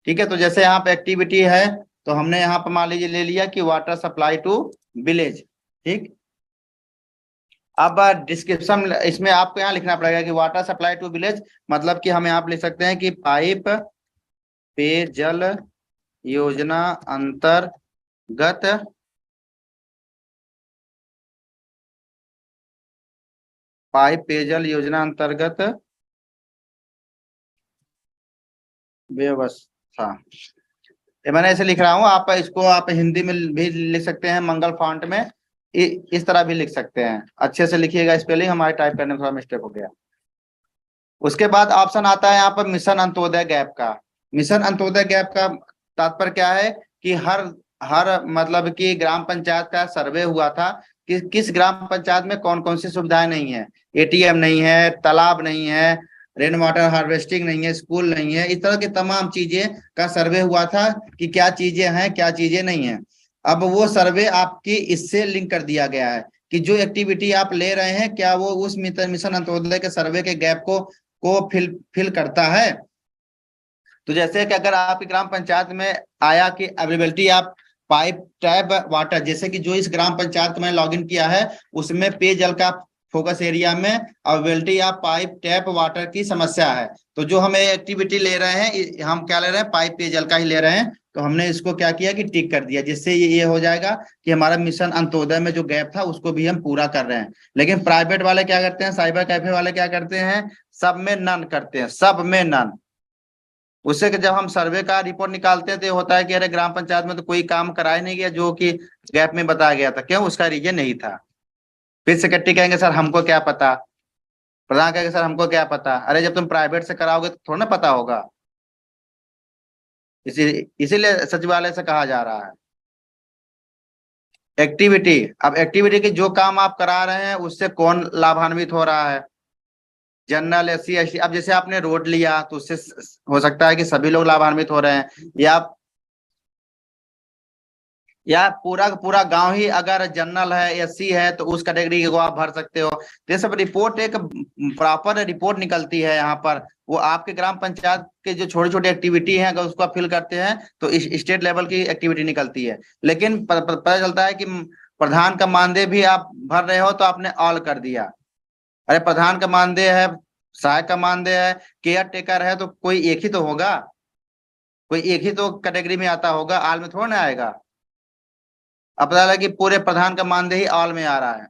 ठीक है। तो जैसे यहाँ पे एक्टिविटी है, तो हमने यहाँ पर मान लीजिए ले लिया कि वाटर सप्लाई टू विलेज, ठीक। अब डिस्क्रिप्शन इसमें आपको यहाँ लिखना पड़ेगा कि वाटर सप्लाई टू विलेज, मतलब कि हम यहाँ पे लिख सकते हैं कि पाइप पेयजल योजना अंतर्गत व्यवस्था। ये मैंने ऐसे लिख रहा हूँ, आप इसको आप हिंदी में भी लिख सकते हैं, मंगल फॉन्ट में, इस तरह भी लिख सकते हैं। अच्छे से लिखिएगा, स्पेलिंग हमारे टाइप करने में थोड़ा मिस्टेक हो गया। उसके बाद ऑप्शन आता है यहाँ पर मिशन अंत्योदय गैप का। मिशन अंत्योदय गैप का तात्पर्य क्या है, कि हर हर मतलब कि ग्राम पंचायत का सर्वे हुआ था कि किस ग्राम पंचायत में कौन कौन सी सुविधाएं नहीं है, एटीएम नहीं है, तालाब नहीं है, रेन वाटर हार्वेस्टिंग नहीं है, स्कूल नहीं है, इस तरह की तमाम चीजें का सर्वे हुआ था कि क्या चीजें हैं क्या चीजें नहीं है। अब वो सर्वे आपकी इससे लिंक कर दिया गया है कि जो एक्टिविटी आप ले रहे हैं क्या वो उस मिशन अंत्योदय के सर्वे के गैप को फिल करता है। तो जैसे कि अगर आपकी ग्राम पंचायत में आया कि अवेलेबिलिटी आप पाइप टैप वाटर, जैसे कि जो इस ग्राम पंचायत को मैंने लॉगिन किया है उसमें पेयजल का फोकस एरिया में availability of pipe tap water की समस्या है। तो जो हम एक्टिविटी ले रहे हैं हम क्या ले रहे हैं, पाइप पेयजल का ही ले रहे हैं। तो हमने इसको क्या किया कि टिक कर दिया, जिससे ये हो जाएगा कि हमारा मिशन अंत्योदय में जो गैप था उसको भी हम पूरा कर रहे हैं। लेकिन प्राइवेट वाले क्या करते हैं, साइबर कैफे वाले क्या करते हैं, सब में नन करते हैं, सब में नन। उससे कि जब हम सर्वे का रिपोर्ट निकालते हैं तो ये होता है कि अरे ग्राम पंचायत में तो कोई काम कराया नहीं गया जो कि गैप में बताया गया था, क्यों, उसका रीजन नहीं था। फिर सेक्रेटरी कहेंगे सर हमको क्या पता, प्रधान कहेंगे सर हमको क्या पता। अरे जब तुम प्राइवेट से कराओगे तो थोड़ा ना पता होगा। इसीलिए सचिवालय से कहा जा रहा है एक्टिविटी। अब एक्टिविटी की जो काम आप करा रहे हैं उससे कौन लाभान्वित हो रहा है, जनरल, एससी, एसटी। अब जैसे आपने रोड लिया तो उससे हो सकता है कि सभी लोग लाभान्वित हो रहे हैं, या पूरा का पूरा गांव ही अगर जनरल है, एससी है, तो उस कैटेगरी को आप भर सकते हो। तो ये सब रिपोर्ट एक प्रॉपर रिपोर्ट निकलती है यहाँ पर। वो आपके ग्राम पंचायत के जो छोटी छोटी एक्टिविटी हैं अगर उसको आप फिल करते हैं तो स्टेट लेवल की एक्टिविटी निकलती है। लेकिन पता चलता है कि प्रधान का मानदेय भी आप भर रहे हो तो आपने ऑल कर दिया। अरे प्रधान का मानदेय है, सहायक का मानदेय है, केयर टेकर है, तो कोई एक ही तो होगा, कोई एक ही तो कैटेगरी में आता होगा, आल में थोड़ा ना आएगा। अब पता लगा कि पूरे प्रधान का मानदेय ही ऑल में आ रहा है,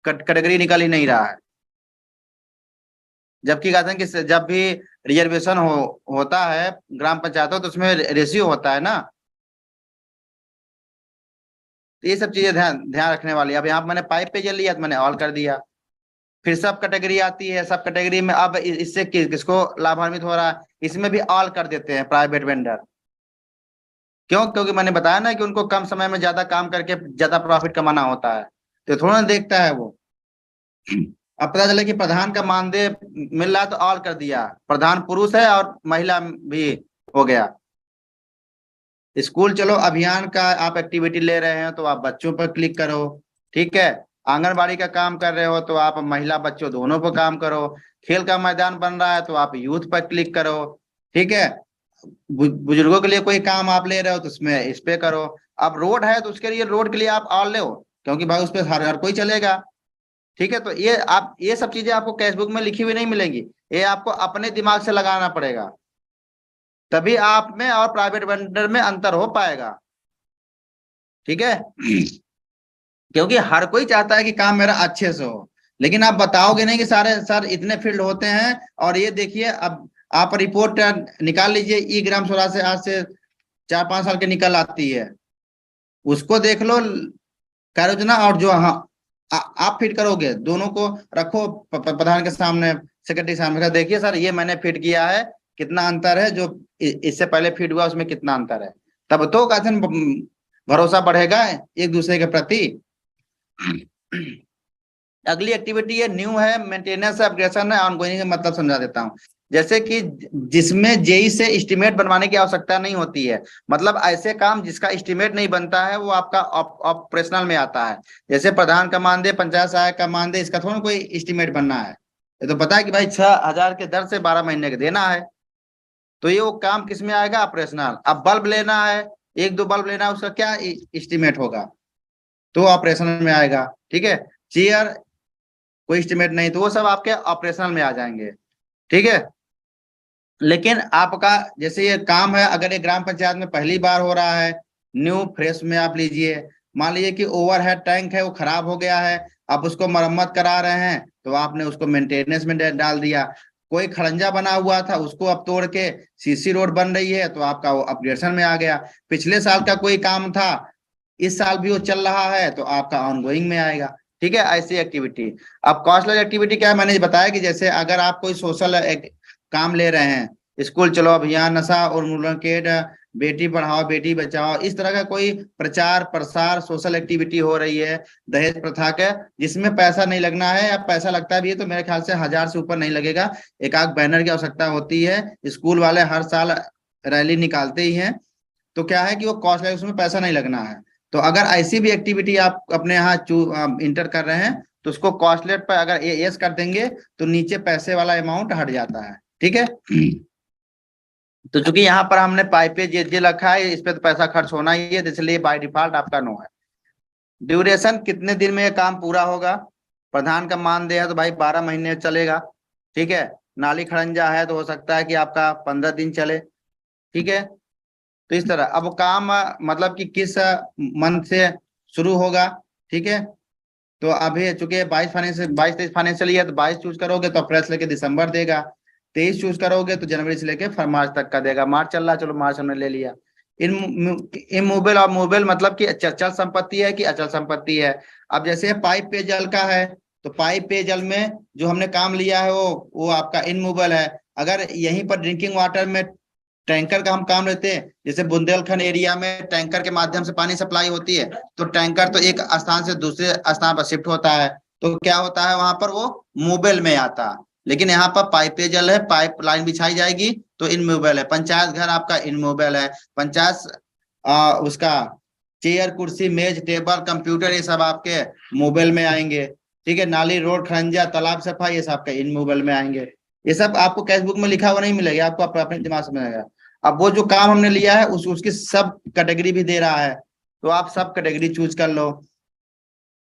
कैटेगरी निकल ही नहीं रहा है। जबकि कहते हैं कि जब भी रिजर्वेशन होता है ग्राम पंचायतों तो उसमें रेशियो होता है ना। तो ये सब चीजें ध्यान ध्यान रखने वाली। अब यहाँ पर मैंने पाइप पे जल लिया तो मैंने ऑल कर दिया। फिर सब कैटेगरी आती है, सब कैटेगरी में अब इससे किसको लाभान्वित हो रहा है, इसमें भी ऑल कर देते हैं प्राइवेट वेंडर। क्यों, क्योंकि मैंने बताया ना कि उनको कम समय में ज्यादा काम करके ज्यादा प्रॉफिट कमाना होता है, तो थोड़ा ना देखता है वो। अब पता चले कि प्रधान का मानदेय मिल रहा है तो ऑल कर दिया, प्रधान पुरुष है और महिला भी हो गया। स्कूल चलो अभियान का आप एक्टिविटी ले रहे हैं तो आप बच्चों पर क्लिक करो, ठीक है। आंगनबाड़ी का काम कर रहे हो तो आप महिला बच्चों दोनों पर काम करो। खेल का मैदान बन रहा है तो आप यूथ पर क्लिक करो, ठीक है। बुजुर्गों के लिए कोई काम आप ले रहे हो तो उसमें इस पे करो। अब रोड है तो उसके लिए रोड के लिए आप ऑल ले, क्योंकि भाई उस पर हर कोई चलेगा, ठीक है। तो ये सब चीजें आपको कैशबुक में लिखी हुई नहीं मिलेंगी, ये आपको अपने दिमाग से लगाना पड़ेगा, तभी आप में और प्राइवेट वेंडर में अंतर हो पाएगा, ठीक है। क्योंकि हर कोई चाहता है कि काम मेरा अच्छे से हो, लेकिन आप बताओगे नहीं कि सारे सर इतने फील्ड होते हैं और ये देखिए। अब आप रिपोर्ट निकाल लीजिए, ई ग्राम स्वराज से आज से 4-5 साल की निकल आती है, उसको देख लो कार्य और जो हाँ आप फिट करोगे दोनों को रखो प्रधान के सामने, सेक्रेटरी सामने का, देखिए सर ये मैंने फिट किया है, कितना अंतर है, जो इससे पहले फिट हुआ उसमें कितना अंतर है। तब तो कथन भरोसा बढ़ेगा एक दूसरे के प्रति। अगली एक्टिविटी है न्यू है, मेंटेनेंस अपग्रेडेशन है, ऑनगोइंग है। मतलब समझा देता हूँ, जैसे कि जिसमें जेई से एस्टिमेट बनवाने की आवश्यकता नहीं होती है, मतलब ऐसे काम जिसका एस्टिमेट नहीं बनता है वो आपका ऑपरेशनल में आता है। जैसे प्रधान का मानदेय, पंचायत सहायक का मानदेय, इसका थोड़ा कोई एस्टिमेट बनना है, ये तो पता है कि भाई 6,000 के दर से 12 महीने के देना है। तो ये वो काम किस में आएगा, ऑपरेशनल। अब बल्ब लेना है, 1-2 बल्ब लेना है, उसका क्या एस्टिमेट होगा, तो ऑपरेशनल में आएगा, ठीक है। चेयर कोई एस्टिमेट नहीं, तो वो सब आपके ऑपरेशनल में आ जाएंगे, ठीक है। लेकिन आपका जैसे ये काम है, अगर ये ग्राम पंचायत में पहली बार हो रहा है, न्यू फ्रेश में आप लीजिए, मान लीजिए कि ओवरहेड टैंक है वो खराब हो गया है, आप उसको मरम्मत करा रहे हैं तो आपने उसको मेंटेनेंस में डाल दिया। कोई खड़ंजा बना हुआ था उसको अब तोड़ के सीसी रोड बन रही है तो आपका वो अपग्रेडेशन में आ गया। पिछले साल का कोई काम था इस साल भी वो चल रहा है तो आपका ऑनगोइंग में आएगा, ठीक है। ऐसी एक्टिविटी। अब कॉस्टलेस एक्टिविटी क्या है, मैंने बताया कि जैसे अगर आप कोई सोशल काम ले रहे हैं, स्कूल चलो अभियान, नशा उन्मूलन के बेटी पढ़ाओ बेटी बचाओ, इस तरह का कोई प्रचार प्रसार सोशल एक्टिविटी हो रही है दहेज प्रथा का, जिसमें पैसा नहीं लगना है, या पैसा लगता भी है तो मेरे ख्याल से 1000 से ऊपर नहीं लगेगा। एक आध बैनर की आवश्यकता होती है, स्कूल वाले हर साल रैली निकालते ही हैं, तो क्या है कि वो कॉस्ट है, उसमें पैसा नहीं लगना है। तो अगर ऐसी भी एक्टिविटी आप अपने यहाँ इंटर कर रहे हैं तो उसको कॉस्टलेट पर अगर यस कर देंगे तो नीचे पैसे वाला अमाउंट हट जाता है, ठीक है। तो चूंकि यहाँ पर हमने पाइपे जे रखा है, इस पे तो पैसा खर्च होना ही है, इसलिए बाय डिफॉल्ट आपका नो है। ड्यूरेशन कितने दिन में ये काम पूरा होगा, प्रधान का मानदेय है तो भाई 12 महीने चलेगा, ठीक है। नाली खड़ंजा है तो हो सकता है कि आपका 15 दिन चले, ठीक है। तो इस तरह अब काम मतलब कि किस मंथ से शुरू होगा, ठीक है। तो अभी चूंकि 22 फाइनेंशियल ईयर, तो 22 चूज करोगे तो अप्रैल से लेके दिसंबर देगा, 23 चूज करोगे तो जनवरी से लेके मार्च तक का देगा। मार्च चल रहा है, चलो मार्च हमने ले लिया। इमूवेबल और मूवेबल मतलब कि चल संपत्ति है कि अचल संपत्ति है। अब जैसे पाइप पेयजल का है, तो पाइप पेयजल में जो हमने काम लिया है वो आपका इमूवेबल है। अगर यहीं पर ड्रिंकिंग वाटर में टैंकर का हम काम लेते हैं, जैसे बुंदेलखंड एरिया में टैंकर के माध्यम से पानी सप्लाई होती है, तो टैंकर तो एक स्थान से दूसरे स्थान पर शिफ्ट होता है, तो क्या होता है वहां पर वो मोबाइल में आता है। लेकिन यहाँ पर पाइप जल है, पाइप लाइन बिछाई जाएगी तो इनमोबाइल है। पंचायत घर आपका इनमोबाइल है। पंचायत उसका चेयर कुर्सी मेज टेबल कंप्यूटर ये सब आपके मोबाइल में आएंगे, ठीक है। नाली रोड खरंजा तालाब सफाई ये सब आपके इन मोबाइल में आएंगे। ये सब आपको कैश बुक में लिखा हुआ नहीं मिलेगा, आपको अपने दिमाग से मिलेगा। अब वो जो काम हमने लिया है उसकी सब कैटेगरी भी दे रहा है, तो आप सब कैटेगरी चूज कर लो।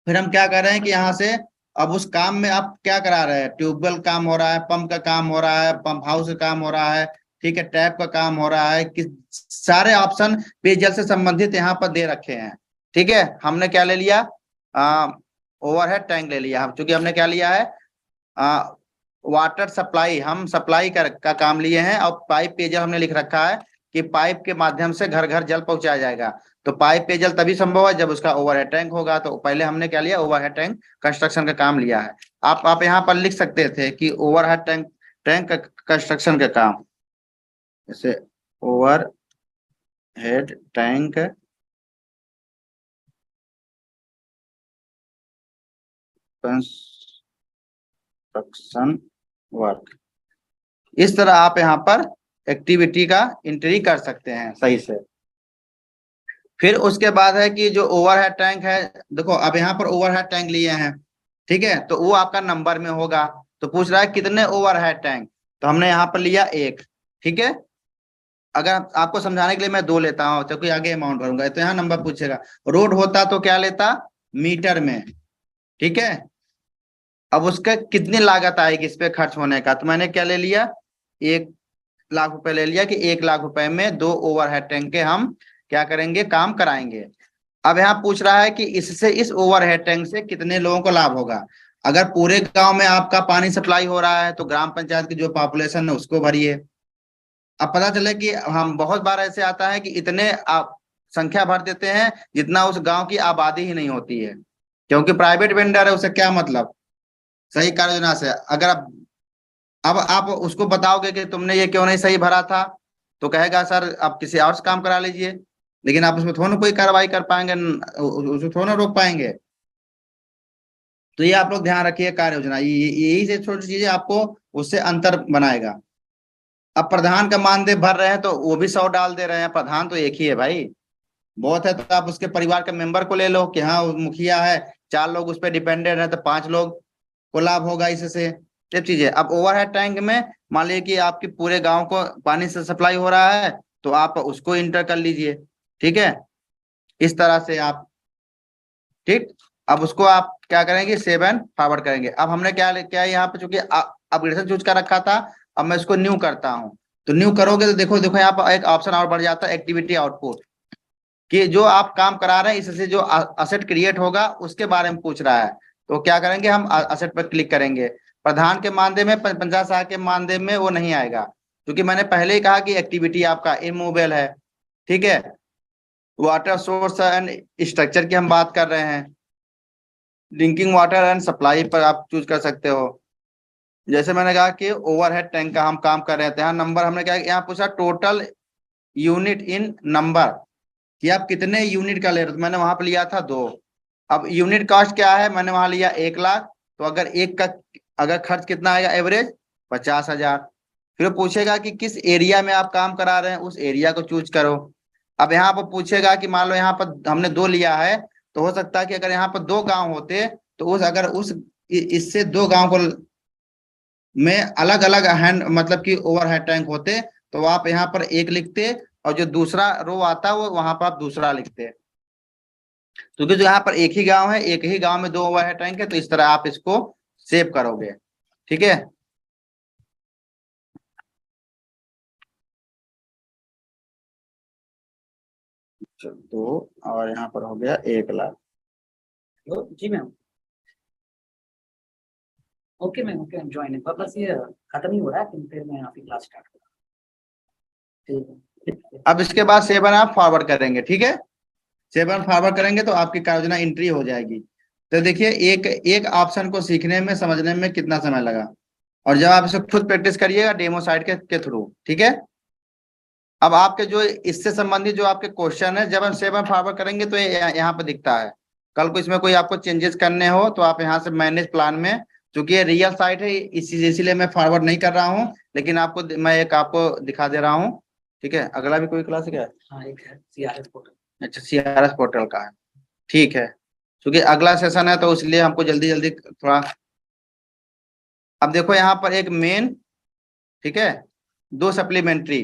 फिर हम क्या कर रहे हैं कि यहाँ से अब उस काम में आप क्या करा रहे हैं, ट्यूबवेल काम हो रहा है, पंप का काम हो रहा है, पंप हाउस का काम हो रहा है, ठीक है, टैप का काम हो रहा है, कि सारे ऑप्शन पेयजल से संबंधित यहाँ पर दे रखे हैं, ठीक है। हमने क्या ले लिया, ओवरहेड टैंक ले लिया, हम चूंकि हमने क्या लिया है, वाटर सप्लाई, हम सप्लाई का काम लिए हैं। और पाइप पेयजल हमने लिख रखा है कि पाइप के माध्यम से घर घर जल पहुंचाया जाएगा। तो पाइप पेयजल तभी संभव है जब उसका ओवरहेड टैंक होगा। तो पहले हमने क्या लिया, ओवरहेड टैंक कंस्ट्रक्शन का काम लिया है। आप यहाँ पर लिख सकते थे कि ओवरहेड टैंक टैंक कंस्ट्रक्शन का काम, जैसे over head tank construction work, इस तरह आप यहाँ पर एक्टिविटी का एंट्री कर सकते हैं सही से। फिर उसके बाद है कि जो ओवरहेड टैंक है, देखो अब यहाँ पर ओवरहेड टैंक लिए हैं, ठीक है, तो वो आपका नंबर में होगा। तो पूछ रहा है कितने ओवरहेड टैंक, तो हमने यहाँ पर लिया एक, ठीक है। अगर आपको समझाने के लिए मैं दो लेता हूँ क्योंकि आगे अमाउंट भरूंगा, तो यहाँ नंबर पूछेगा। रोड होता तो क्या लेता, मीटर में, ठीक है। अब उसका कितनी लागत आएगी इस पे खर्च होने का, तो मैंने क्या ले लिया, 1 लाख रुपए ले लिया कि 1 लाख रुपए में 2 ओवरहेड टैंक के हम क्या करेंगे, काम कराएंगे। अब यहाँ पूछ रहा है कि इससे इस ओवरहेड टैंक से कितने लोगों को लाभ होगा। अगर पूरे गांव में आपका पानी सप्लाई हो रहा है तो ग्राम पंचायत की जो पॉपुलेशन है उसको भरिए। अब पता चले कि हम बहुत बार ऐसे आता है कि इतने आप संख्या भर देते हैं जितना उस गांव की आबादी ही नहीं होती है, क्योंकि प्राइवेट वेंडर है, उसे क्या मतलब सही कार्य योजना से। अगर अब आप उसको बताओगे कि तुमने ये क्यों नहीं सही भरा था, तो कहेगा सर आप किसी और से काम करा लीजिए, लेकिन आप उसमें थोड़ा ना कोई कार्रवाई कर पाएंगे, उसको थोड़ा ना रोक पाएंगे। तो ये आप लोग ध्यान रखिए, कार्य योजना यही से छोटी चीजें आपको उससे अंतर बनाएगा। अब प्रधान का मानदेय भर रहे हैं तो वो भी 100 डाल दे रहे हैं, प्रधान तो एक ही है भाई, बहुत है तो आप उसके परिवार के मेंबर को ले लो कि हाँ मुखिया है, 4 लोग उस पर डिपेंडेंट है तो 5 लोग को लाभ होगा इससे, सब चीजें। अब ओवरहेड टैंक में मान लीजिए कि आपके पूरे गांव को पानी से सप्लाई हो रहा है तो आप उसको इंटर कर लीजिए, ठीक है, इस तरह से आप, ठीक। अब उसको आप क्या करेंगे, 7 फॉरवर्ड करेंगे। अब हमने क्या क्या यहाँ पे चूंकि अपग्रेडेशन चूज कर रखा था, अब मैं इसको न्यू करता हूँ। तो न्यू करोगे तो देखो देखो यहाँ पर एक ऑप्शन और बढ़ जाता है, एक्टिविटी आउटपुट, कि जो आप काम करा रहे हैं इससे जो असेट क्रिएट होगा उसके बारे में पूछ रहा है। तो क्या करेंगे, हम असेट पर क्लिक करेंगे। प्रधान के मानदेय में, पंचायत सहायक के मानदेय में वो नहीं आएगा, क्योंकि मैंने पहले ही कहा कि एक्टिविटी आपका इमोबाइल है, ठीक है। वाटर सोर्स एंड स्ट्रक्चर की हम बात कर रहे हैं, ड्रिंकिंग वाटर एंड सप्लाई पर आप चूज कर सकते हो। जैसे मैंने कहा कि ओवरहेड टैंक का हम काम कर रहे थे, यहाँ नंबर हमने क्या यहाँ पूछा, टोटल यूनिट इन नंबर, कि आप कितने यूनिट का ले रहे हो। तो मैंने वहां पर लिया था 2। अब यूनिट कॉस्ट क्या है, मैंने वहां लिया 1 लाख। तो अगर एक का अगर खर्च कितना आएगा एवरेज 50,000। फिर वो पूछेगा कि किस एरिया में आप काम करा रहे हैं, उस एरिया को चूज करो। अब यहाँ पर पूछेगा कि मान लो यहाँ पर हमने 2 लिया है, तो हो सकता है कि अगर यहाँ पर 2 गांव होते, तो उस अगर उस इससे 2 गांव को में अलग अलग हैंड मतलब कि ओवरहेड टैंक होते, तो आप यहाँ पर 1 लिखते, और जो दूसरा रो आता है वो वहां पर आप दूसरा लिखते। क्योंकि जो यहाँ पर एक ही गांव है, एक ही गांव में 2 ओवरहेड टैंक है, तो इस तरह आप इसको सेव करोगे। ठीक है। तो और यहाँ पर हो गया 1 लाख। जी ma'am. Okay ma'am, okay ma'am, join है, बस ये खत्म ही हो रहा है, फिर मैं यहाँ पे क्लास स्टार्ट करूँगा। ठीक है। अब इसके बाद 7 आप फॉरवर्ड करेंगे। ठीक है, 7 फॉरवर्ड करेंगे तो आपकी कार्ययोजना एंट्री हो जाएगी। तो देखिए एक एक ऑप्शन को सीखने में समझने में कितना समय लगा, और जब आप इसे खुद प्रैक्टिस करिएगा डेमो साइट के थ्रू। ठीक है। अब आपके जो इससे संबंधित जो आपके क्वेश्चन है, जब हम 7 फॉरवर्ड करेंगे तो ये यहाँ पे दिखता है। कल को इसमें कोई आपको चेंजेस करने हो तो आप यहाँ से मैनेज प्लान में, चूंकि ये रियल साइट है इसीलिए मैं फॉरवर्ड नहीं कर रहा हूँ, लेकिन मैं एक आपको दिखा दे रहा हूँ। ठीक है। अगला भी कोई क्लास है क्या? हाँ, एक है सीआरएस पोर्टल। अच्छा, CRS पोर्टल का है। ठीक है, क्योंकि अगला सेशन है तो इसलिए हमको जल्दी जल्दी थोड़ा। अब देखो यहाँ पर एक मेन, ठीक है, 2 सप्लीमेंट्री।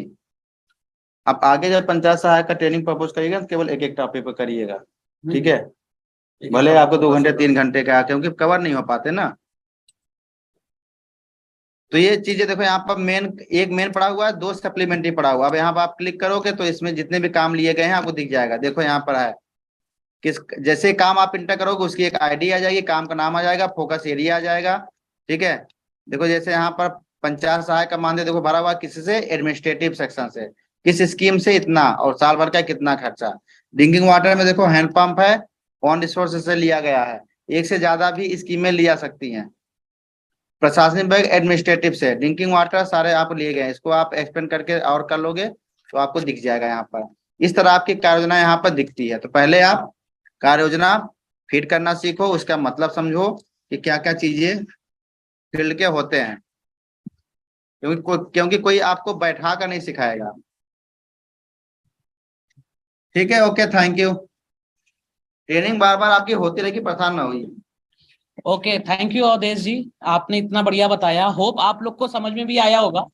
अब आगे जब पंचायत सहायक का ट्रेनिंग प्रपोज करिएगा तो केवल एक एक टॉपिक पर करिएगा। ठीक है, भले आपको 2 घंटे 3 घंटे का, क्योंकि कवर नहीं हो पाते ना। तो ये चीजें देखो, यहाँ पर एक मेन पड़ा हुआ है, 2 सप्लीमेंट्री पड़ा हुआ है। अब यहाँ पर आप क्लिक करोगे तो इसमें जितने भी काम लिए गए हैं आपको दिख जाएगा। देखो यहाँ पर है किस, जैसे काम आप इंटर करोगे उसकी एक आईडी आ जाएगी, काम का नाम आ जाएगा, फोकस एरिया आ जाएगा। ठीक है। देखो जैसे यहाँ पर पंचायत सहायक का मानदेय देखो भरा हुआ किसी से, एडमिनिस्ट्रेटिव सेक्शन से, किस स्कीम से इतना, और साल भर का कितना खर्चा। ड्रिंकिंग वाटर में देखो हैंडपंप है, ऑन रिसोर्सेज से लिया गया है। एक से ज्यादा भी स्कीमें लिया सकती हैं। प्रशासनिक विभाग एडमिनिस्ट्रेटिव से, ड्रिंकिंग वाटर सारे आप लिए गए हैं। इसको आप एक्सपेंड करके और कर लोगे तो आपको दिख जाएगा यहाँ पर। इस तरह आपकी कार्य योजना यहाँ पर दिखती है। तो पहले आप कार्य योजना फीड करना सीखो, उसका मतलब समझो कि क्या क्या चीजें फील्ड के होते हैं, क्योंकि कोई आपको बैठा कर नहीं सिखाएगा। ठीक है, ओके, थैंक यू। ट्रेनिंग बार बार आपकी होती रहेगी, परेशान ना होइए। ओके, थैंक यू अवधेश जी, आपने इतना बढ़िया बताया। होप आप लोग को समझ में भी आया होगा।